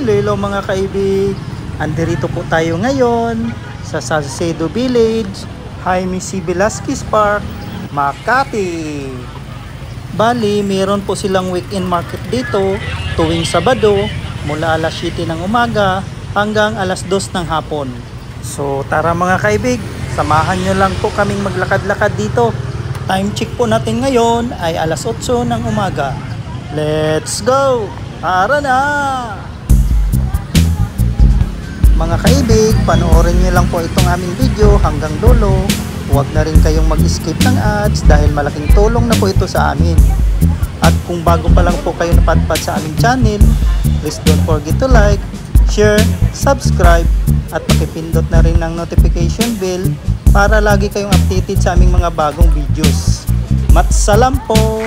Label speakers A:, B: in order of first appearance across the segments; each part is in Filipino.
A: Hello mga kaibig, andirito po tayo ngayon sa Salcedo Village, Jaime C. Velasquez Park, Makati. Bali, meron po silang weekend market dito tuwing Sabado mula alas 7 ng umaga hanggang alas 2 ng hapon. So tara mga kaibig, samahan nyo lang po kaming maglakad-lakad dito. Time check po natin ngayon ay alas 8 ng umaga. Let's go! Tara na! Mga kaibig, panoorin nyo lang po itong aming video hanggang dulo. Huwag na rin kayong mag-skip ng ads dahil malaking tulong na po ito sa amin. At kung bago pa lang po kayo napadpad sa aming channel, please don't forget to like, share, subscribe, at pakipindot na rin ng notification bell para lagi kayong updated sa aming mga bagong videos. Matsalam po!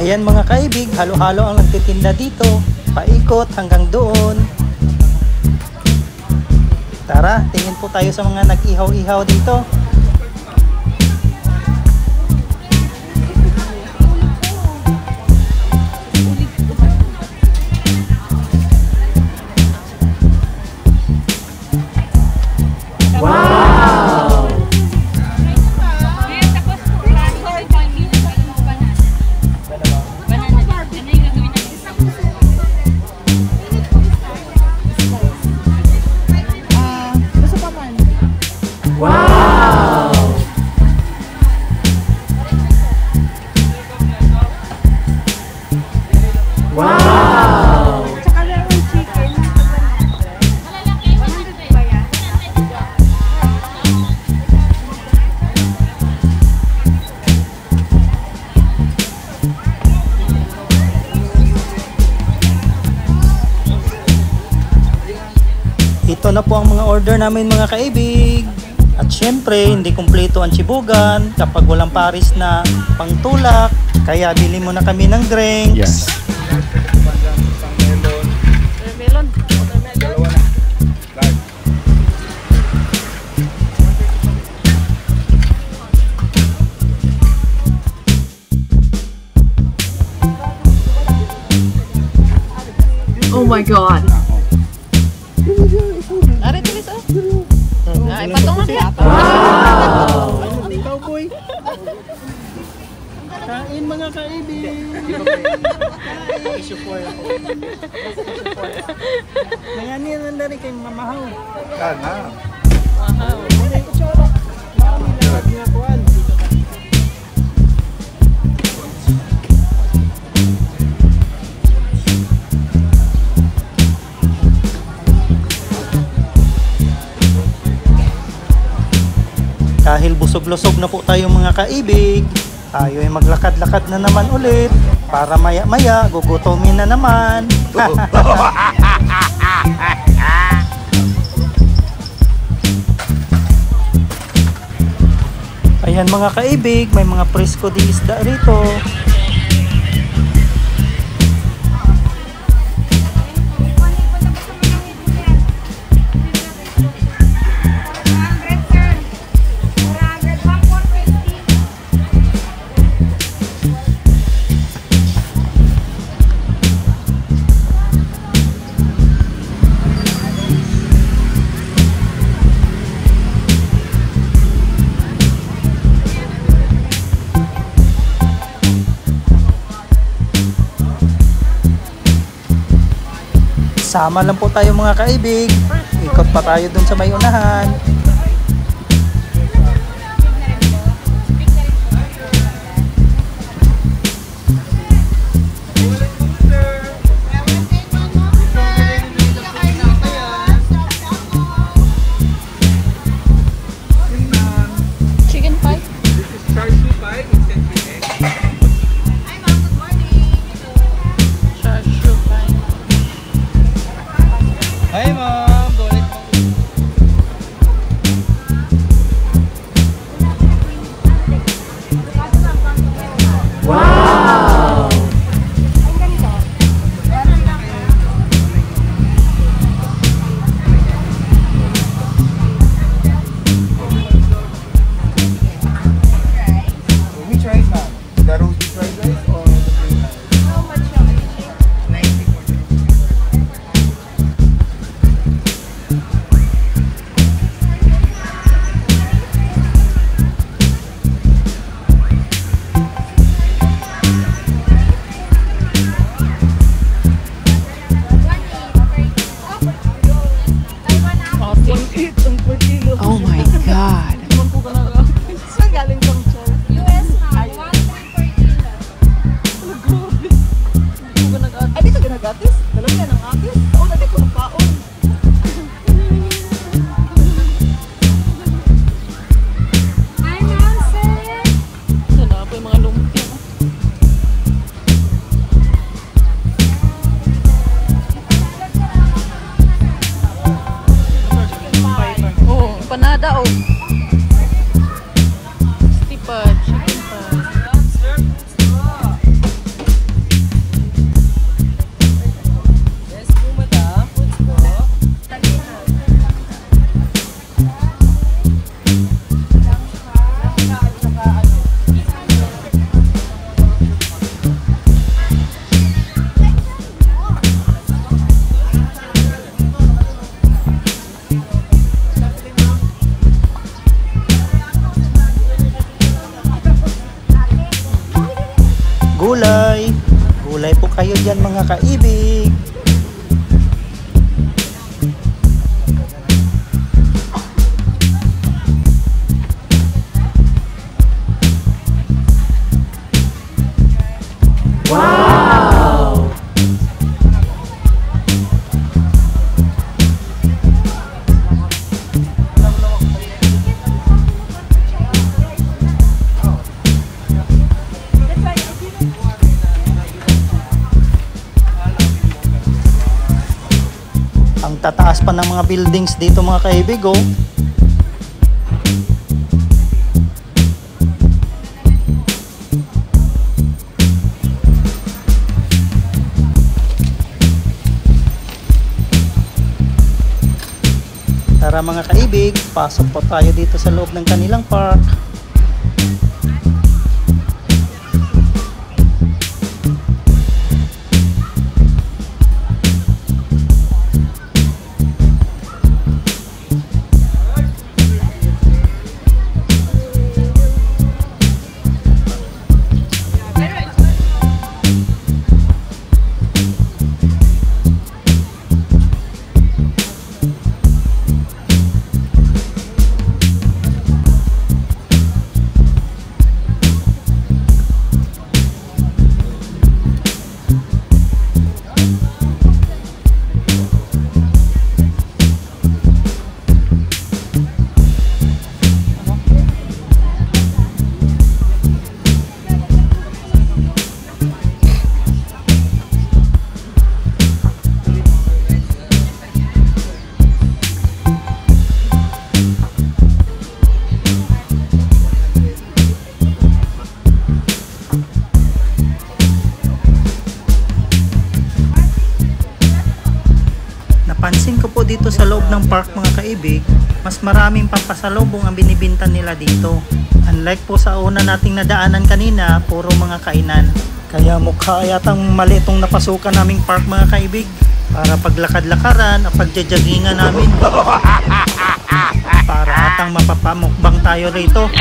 A: Ayan mga kaibig, halo-halo ang nagtitinda dito. Paikot hanggang doon. Tara, tingin po tayo sa mga nag-ihaw-ihaw dito. Ito na po ang mga order namin mga kaibig. At syempre, hindi kumpleto ang chibugan kapag walang paris na pangtulak. Kaya bili muna kami ng drinks.
B: Yes.
C: Melon. Oh my God. Ari tulis oh. Ay patong na siya. Wow.
A: Kain mga kaibig. Isupport ako. Ngayon yan na rin kayo mamahaw.
B: Kana.
C: Wow.
A: Dahil busog-lusog na po tayo mga kaibig, tayo ay maglakad-lakad na naman ulit para maya-maya gugutomin na naman. Ayan mga kaibig, may mga presko di isda rito. Sama lang po tayo mga kaibig. Ikot pa tayo dun sa may unahan.
C: Chicken pie?
B: This is char siu pie instead with egg.
C: Char siu pie.
B: Hi ma'am, donate mo. We tried ma'am. The roasted fried rice or the plain rice? 90 for the
C: Oh my God. Saan galing tong char? US ma'am, 1 per kilo. Grabe. Hindi ko nag-atis. Ay, dito ka nag-atis? Dalawa yan ang atis? Oo, dati ko magpaon.
D: Hi, ma'am, sir.
C: Sana po yung mga lumpia. Oo, empanada oh. Stipa, chicken pie.
A: Gulay. Gulay po kayo dyan mga kaibig. Ang tataas pa ng mga buildings dito mga kaibig oh. Tara mga kaibig, pasok po tayo dito sa loob ng kanilang park. dito sa loob ng park mga kaibig, mas maraming pampasalubong ang binibinta nila dito. Unlike po sa una nating nadaanan kanina, puro mga kainan. Kaya mukha yatang mali itong napasukan naming park mga kaibig. Para paglakad-lakaran at pagjajagingan namin. Para atang mapapamukbang tayo rito.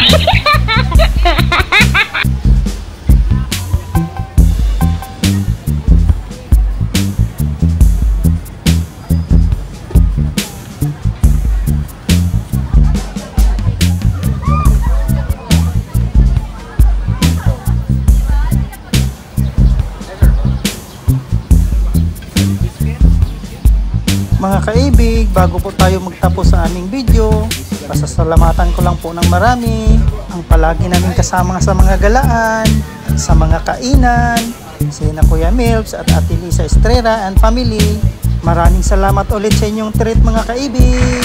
A: Mga kaibig, bago po tayo magtapos sa aming video, pasasalamatan ko lang po ng marami ang palagi namin kasama sa mga galaan, sa mga kainan, sina Kuya Milps at Ate Lisa Estrella and family. Maraming salamat ulit sa inyong treat mga kaibig.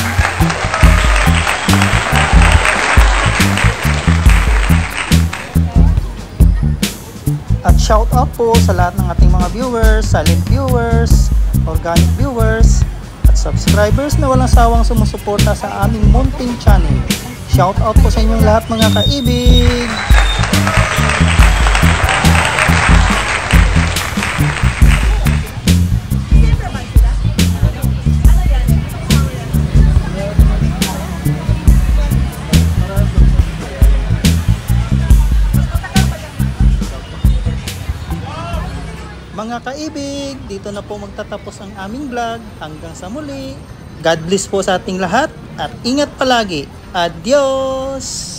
A: At shout out po sa lahat ng ating mga viewers, silent viewers, organic viewers, subscribers na walang sawang sumusuporta sa aming munting channel. Shout out po sa inyong lahat mga kaibig! Mga kaibig, dito na po magtatapos ang aming vlog. Hanggang sa muli. God bless po sa ating lahat at ingat palagi. Adios!